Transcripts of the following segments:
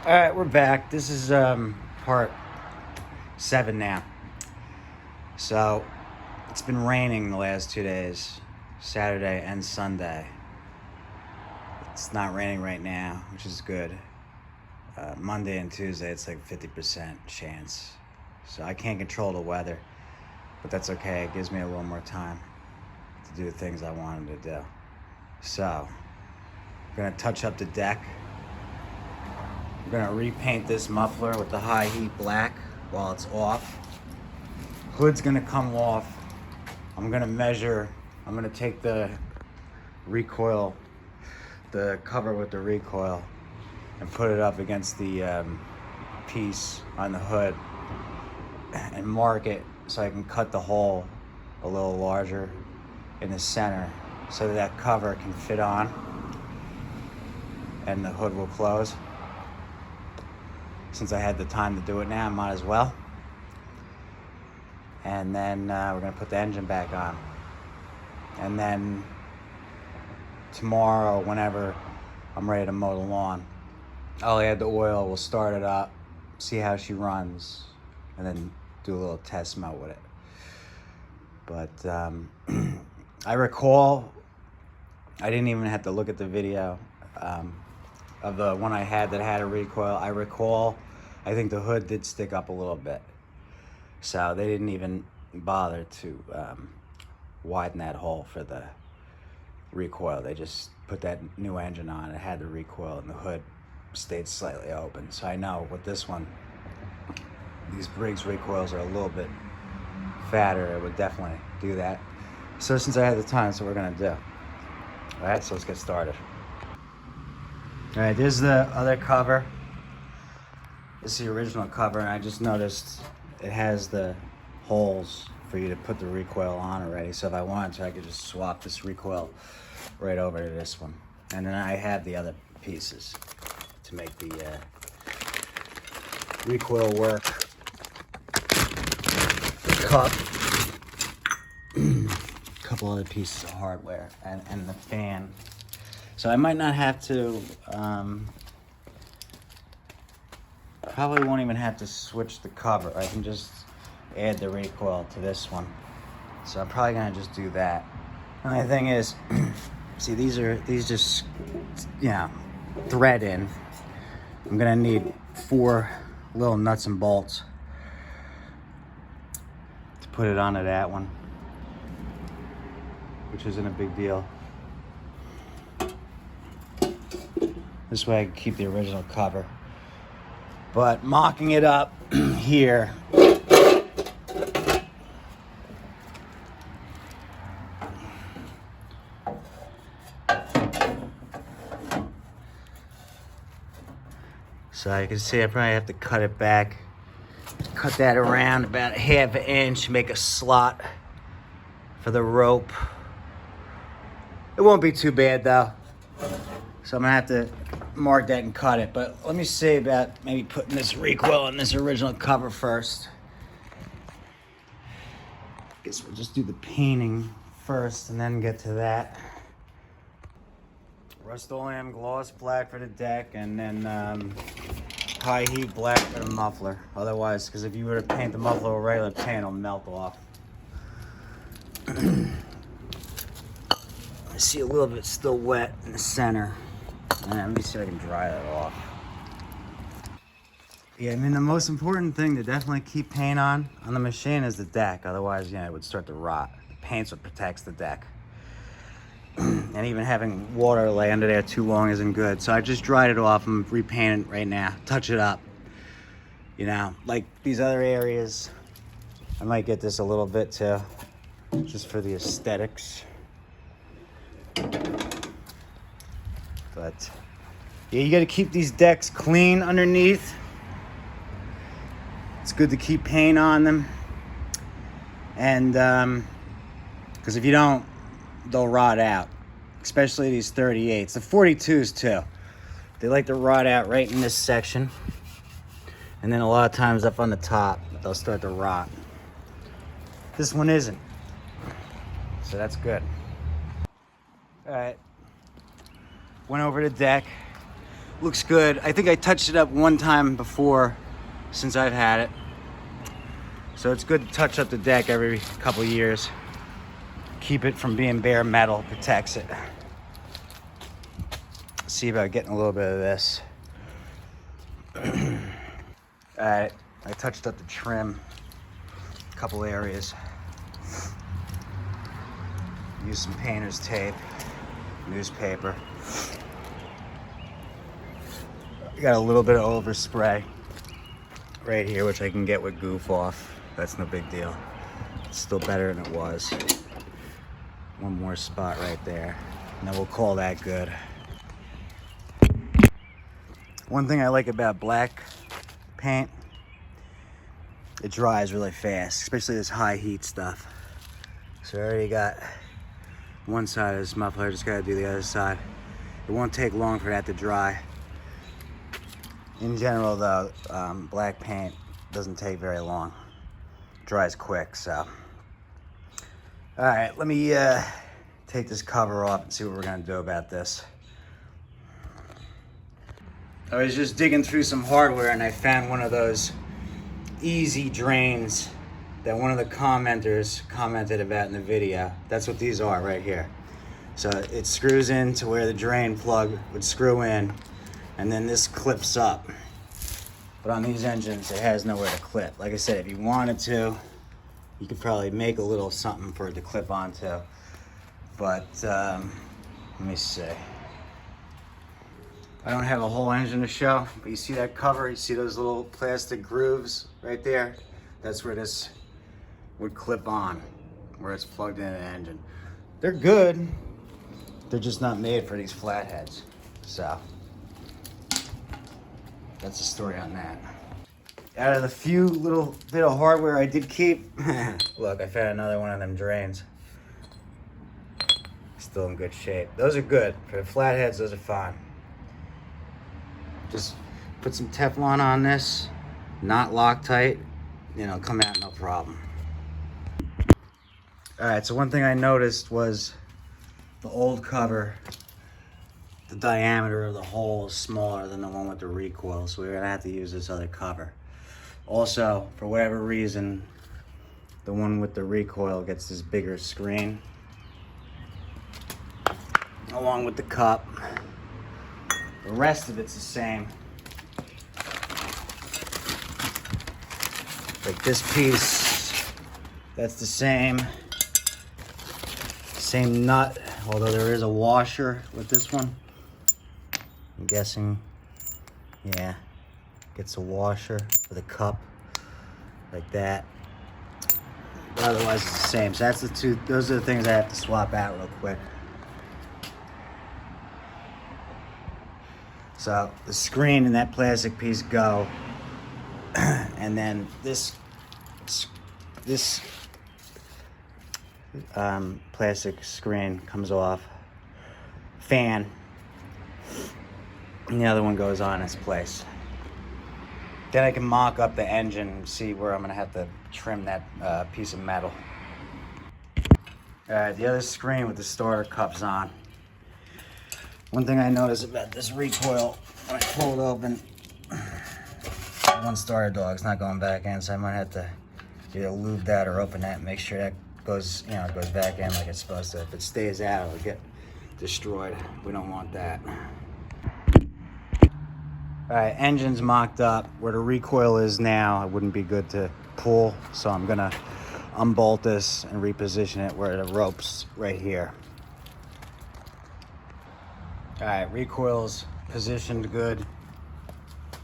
All right, we're back. This is part 7 now. So it's been raining the last 2 days, Saturday and Sunday. It's not raining right now, which is good. Monday and Tuesday, it's like 50% chance. So I can't control the weather, but that's okay. It gives me a little more time to do the things I wanted to do. So I'm gonna touch up the deck. I'm gonna repaint this muffler with the high heat black while it's off. Hood's gonna come off. I'm gonna take the recoil, the cover with the recoil, and put it up against the piece on the hood and mark it so I can cut the hole a little larger in the center so that cover can fit on and the hood will close. Since I had the time to do it now, I might as well. And then we're gonna put the engine back on. And then tomorrow, whenever I'm ready to mow the lawn, I'll add the oil, we'll start it up, see how she runs, and then do a little test mow with it. But I recall, I didn't even have to look at the video of the one I had that had a recoil. I recall, I think the hood did stick up a little bit. So they didn't even bother to widen that hole for the recoil. They just put that new engine on. It had the recoil and the hood stayed slightly open. So I know with this one, these Briggs recoils are a little bit fatter. It would definitely do that. So since I had the time, that's what we're gonna do. All right, so let's get started. All right, there's the other cover. This is the original cover, and I just noticed it has the holes for you to put the recoil on already. So if I wanted to, I could just swap this recoil right over to this one. And then I have the other pieces to make the recoil work. The cup, a couple other pieces of hardware, and the fan. So I might not have to, probably won't even have to switch the cover. I can just add the recoil to this one. So I'm probably gonna just do that. And the thing is, see, these just, thread in. I'm gonna need 4 little nuts and bolts to put it onto that one, which isn't a big deal. This way I can keep the original cover. But mocking it up here, so you can see I probably have to cut it back, cut that around about 1/2 inch, make a slot for the rope. It won't be too bad though. So I'm gonna have to mark that and cut it. But let me see about maybe putting this recoil on this original cover first. Guess we'll just do the painting first and then get to that. Rust-Oleum gloss black for the deck, and then high heat black for the muffler. Otherwise, because if you were to paint the muffler with regular paint, it'll melt off. I see a little bit still wet in the center. Let me see if I can dry that off. Yeah, I mean, the most important thing to definitely keep paint on the machine is the deck. Otherwise, it would start to rot. The paint's what protects the deck. And even having water lay under there too long isn't good. So I just dried it off. I'm repainting it right now. Touch it up. Like these other areas, I might get this a little bit too, just for the aesthetics. But yeah, you got to keep these decks clean underneath. It's good to keep paint on them, and because if you don't, they'll rot out. Especially these 38s, the 42s too. They like to rot out right in this section, and then a lot of times up on the top, they'll start to rot. This one isn't, so that's good. All right. Went over the deck. Looks good. I think I touched it up one time before since I've had it. So it's good to touch up the deck every couple years. Keep it from being bare metal, protects it. See about getting a little bit of this. Alright, I touched up the trim, a couple areas. Use some painter's tape, newspaper. I got a little bit of overspray right here, which I can get with goof off. That's no big deal. It's still better than it was. One more spot right there, and then we'll call that good. One thing I like about black paint, it dries really fast, especially this high heat stuff. So I already got one side of this muffler, I just gotta do the other side. It won't take long for that to dry. In general though, black paint doesn't take very long. It dries quick, so. All right, let me take this cover off and see what we're gonna do about this. I was just digging through some hardware and I found one of those easy drains that one of the commenters commented about in the video. That's what these are right here. So it screws in to where the drain plug would screw in, and then this clips up. But on these engines, it has nowhere to clip. Like I said, if you wanted to, you could probably make a little something for it to clip onto. But let me see. I don't have a whole engine to show, but you see that cover, you see those little plastic grooves right there? That's where this would clip on, where it's plugged in the engine. They're good, they're just not made for these flatheads. So, that's the story on that. Out of the few little bit of hardware I did keep, look, I found another one of them drains. Still in good shape. Those are good. For the flatheads, those are fine. Just put some Teflon on this, not Loctite, you know, come out no problem. All right, so one thing I noticed was the old cover, the diameter of the hole is smaller than the one with the recoil, so we're gonna have to use this other cover. Also, for whatever reason, the one with the recoil gets this bigger screen, along with the cup. The rest of it's the same. Like this piece, that's the same. Same nut, although there is a washer with this one. I'm guessing, yeah, gets a washer for the cup, like that. But otherwise it's the same. So that's the two, those are the things I have to swap out real quick. So the screen and that plastic piece go, and then this plastic screen comes off, fan, and the other one goes on its place. Then I can mock up the engine and see where I'm gonna have to trim that piece of metal. All right, the other screen with the starter cups on. One thing I noticed about this recoil, when I pull it open, one starter dog's not going back in, so I might have to either lube that or open that and make sure that goes, you know, it goes back in like it's supposed to. If it stays out, it'll get destroyed. We don't want that. All right, engine's mocked up. Where the recoil is now, it wouldn't be good to pull, so I'm gonna unbolt this and reposition it where the rope's right here. All right, recoil's positioned good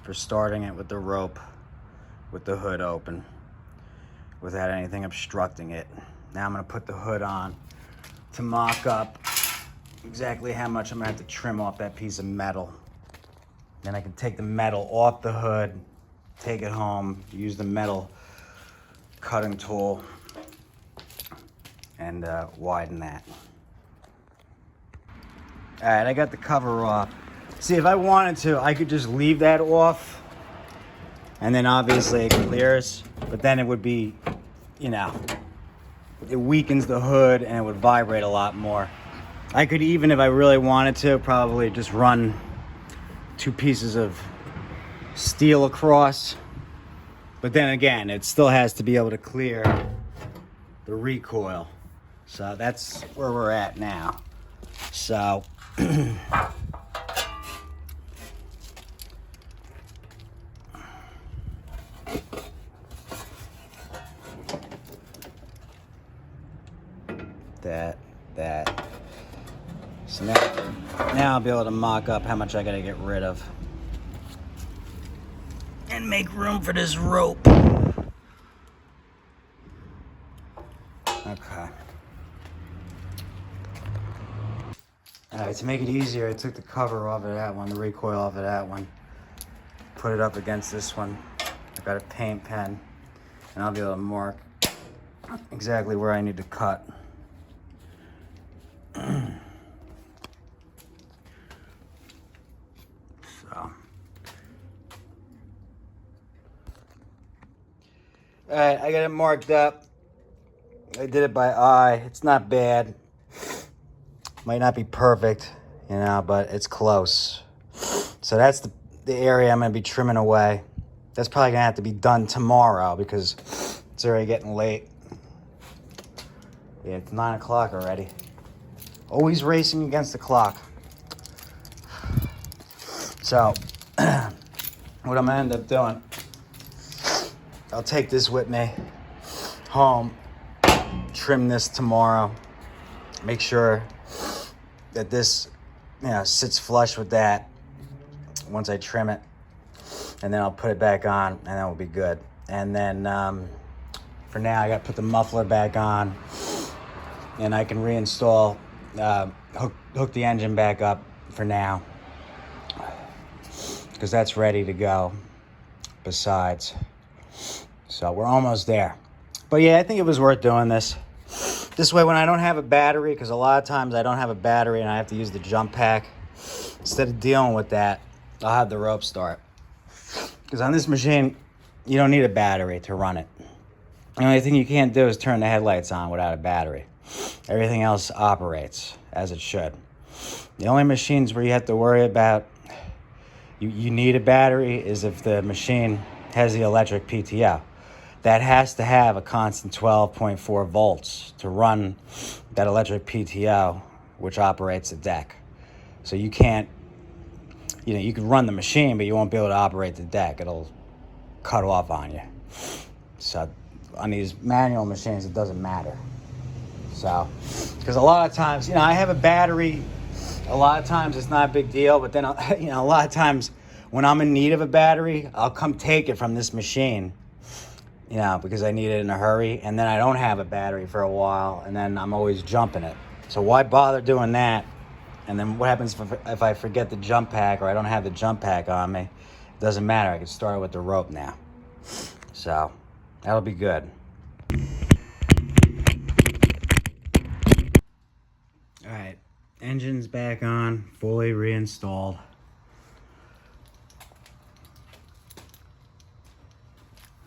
for starting it with the rope, with the hood open, without anything obstructing it. Now I'm gonna put the hood on to mock up exactly how much I'm gonna have to trim off that piece of metal. Then I can take the metal off the hood, take it home, use the metal cutting tool, and widen that. All right, I got the cover off. See, if I wanted to, I could just leave that off, and then obviously it clears, but then it would be, you know, it weakens the hood and it would vibrate a lot more. I could even, if I really wanted to, probably just run 2 pieces of steel across. But then again, it still has to be able to clear the recoil. So that's where we're at now. So that. So now I'll be able to mock up how much I gotta get rid of and make room for this rope. Okay. Alright, to make it easier, I took the cover off of that one, the recoil off of that one, put it up against this one. I got a paint pen, and I'll be able to mark exactly where I need to cut. Alright, I got it marked up. I did it by eye. It's not bad. Might not be perfect, you know, but it's close. So that's the area I'm going to be trimming away. That's probably going to have to be done tomorrow because it's already getting late. Yeah, it's 9 o'clock already. Always racing against the clock. So, what I'm going to end up doing, I'll take this with me home, trim this tomorrow, make sure that this, you know, sits flush with that once I trim it, and then I'll put it back on, and then we'll be good. And then for now, I got to put the muffler back on, and I can reinstall, hook the engine back up for now, because that's ready to go. Besides, so we're almost there. But yeah, I think it was worth doing this. This way, when I don't have a battery, because a lot of times I don't have a battery and I have to use the jump pack, instead of dealing with that, I'll have the rope start. Because on this machine, you don't need a battery to run it. The only thing you can't do is turn the headlights on without a battery. Everything else operates as it should. The only machines where you have to worry about you need a battery is if the machine has the electric PTO. That has to have a constant 12.4 volts to run that electric PTO, which operates the deck. So you can't, you know, you can run the machine, but you won't be able to operate the deck. It'll cut off on you. So on these manual machines, it doesn't matter. So, because a lot of times, you know, I have a battery. A lot of times it's not a big deal, but then, you know, a lot of times when I'm in need of a battery, I'll come take it from this machine, you know, because I need it in a hurry, and then I don't have a battery for a while, and then I'm always jumping it. So why bother doing that? And then what happens if I forget the jump pack or I don't have the jump pack on me? It doesn't matter. I can start with the rope now. So that'll be good. All right, engine's back on, fully reinstalled.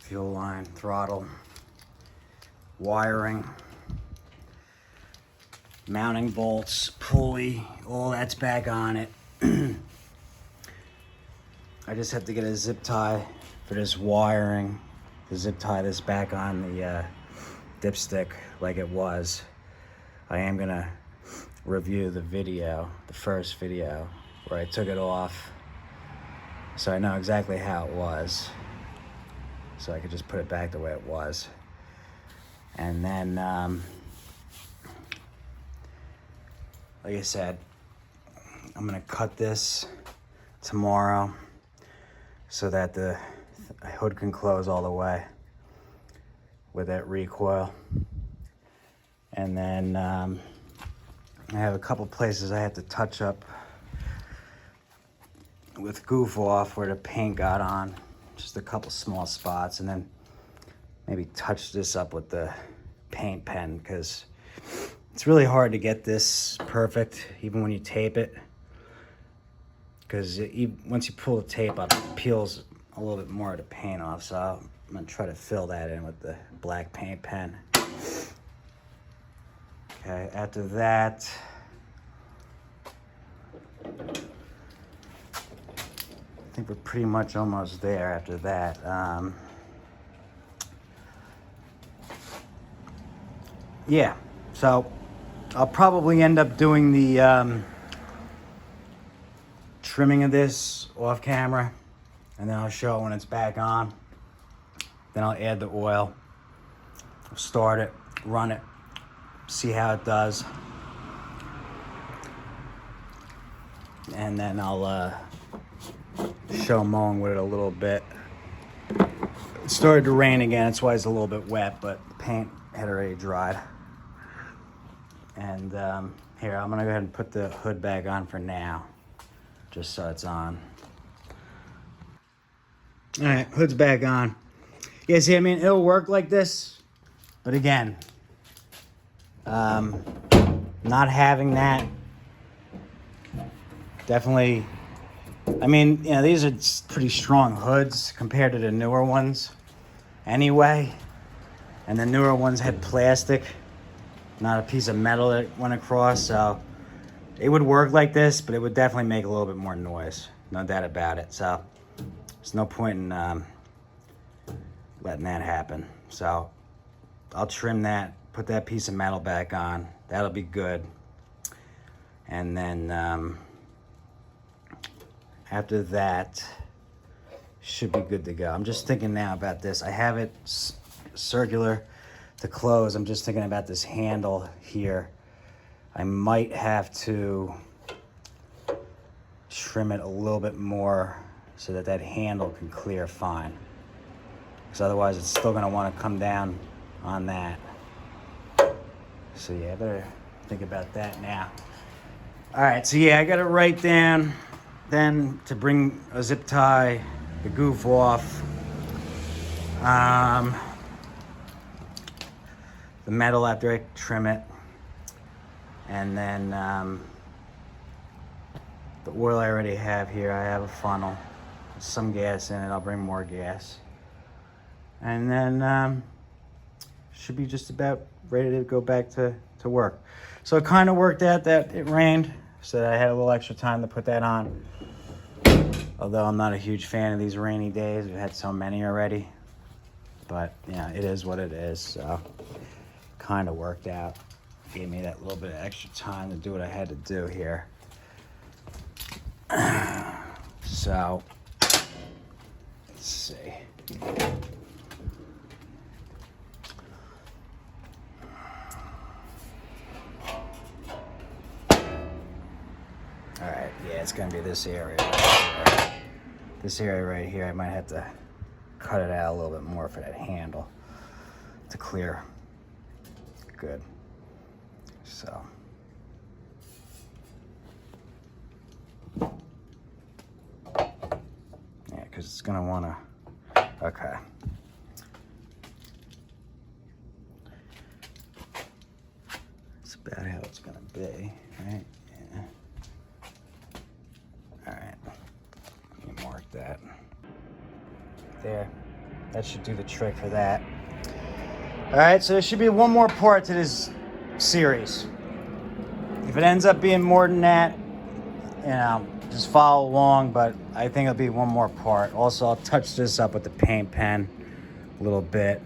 Fuel line, throttle, wiring, mounting bolts, pulley, all that's back on it. I just have to get a zip tie for this wiring to zip tie this back on the dipstick like it was. I am gonna review the video, the first video where I took it off, so I know exactly how it was, so I could just put it back the way it was. And then like I said, I'm gonna cut this tomorrow so that the hood can close all the way with that recoil. And then I have a couple places I have to touch up with goof off where the paint got on, just a couple small spots, and then maybe touch this up with the paint pen, because it's really hard to get this perfect even when you tape it, because once you pull the tape up, it peels a little bit more of the paint off. So I'm gonna try to fill that in with the black paint pen. Okay, after that, think we're pretty much almost there after that. Yeah, so I'll probably end up doing the trimming of this off camera, and then I'll show it when it's back on. Then I'll add the oil, start it, run it, see how it does. And then I'll show mowing with it a little bit. It started to rain again, that's why it's a little bit wet, but the paint had already dried. And here, I'm gonna go ahead and put the hood back on for now, just so it's on. All right, hood's back on. Yeah, see, I mean, it'll work like this, but again, not having that, definitely, I mean, you know, these are pretty strong hoods compared to the newer ones anyway. And the newer ones had plastic, not a piece of metal that went across, so it would work like this, but it would definitely make a little bit more noise, no doubt about it. So there's no point in letting that happen. So I'll trim that, put that piece of metal back on. That'll be good. And then after that, should be good to go. I'm just thinking now about this. I have it circular to close. I'm just thinking about this handle here. I might have to trim it a little bit more so that that handle can clear fine. Because otherwise it's still gonna wanna come down on that. So yeah, I better think about that now. All right, so yeah, I got it right down. Then to bring a zip tie, the goof off. The metal after I trim it. And then the oil I already have here, I have a funnel. There's some gas in it, I'll bring more gas. And then should be just about ready to go back to work. So it kind of worked out that it rained, so that I had a little extra time to put that on. Although I'm not a huge fan of these rainy days, we've had so many already. But yeah, it is what it is, so kind of worked out. Gave me that little bit of extra time to do what I had to do here. So, let's see. All right, yeah, it's gonna be this area right here. This area right here, I might have to cut it out a little bit more for that handle to clear. Good. So. Yeah, because it's gonna wanna, okay. That's about how it's gonna be, right? Yeah. All right, let me mark that. There, that should do the trick for that. All right, so there should be one more part to this series. If it ends up being more than that, you know, just follow along, but I think it'll be one more part. Also, I'll touch this up with the paint pen a little bit,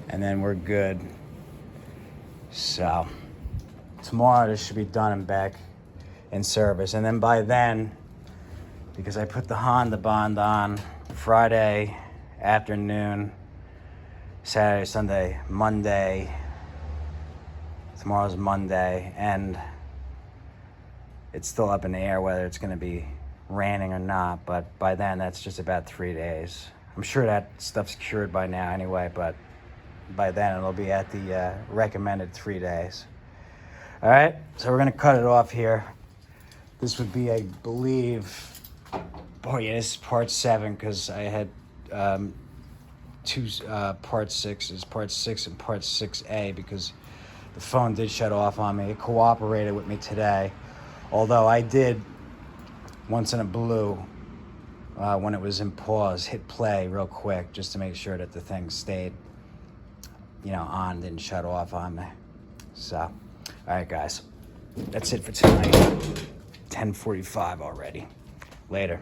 and then we're good. So tomorrow this should be done and back in service. And then by then, because I put the Honda Bond on Friday afternoon, Saturday, Sunday, Monday, tomorrow's Monday, and it's still up in the air whether it's gonna be raining or not, but by then that's just about 3 days. I'm sure that stuff's cured by now anyway, but by then it'll be at the recommended 3 days. All right, so we're gonna cut it off here. This would be, I believe, oh yeah, this is part 7, because I had two part 6s, part 6 and part 6A, because the phone did shut off on me. It cooperated with me today, although I did, once in a blue, when it was in pause, hit play real quick just to make sure that the thing stayed, you know, on, didn't shut off on me. So, all right, guys, that's it for tonight. 10:45 already. Later.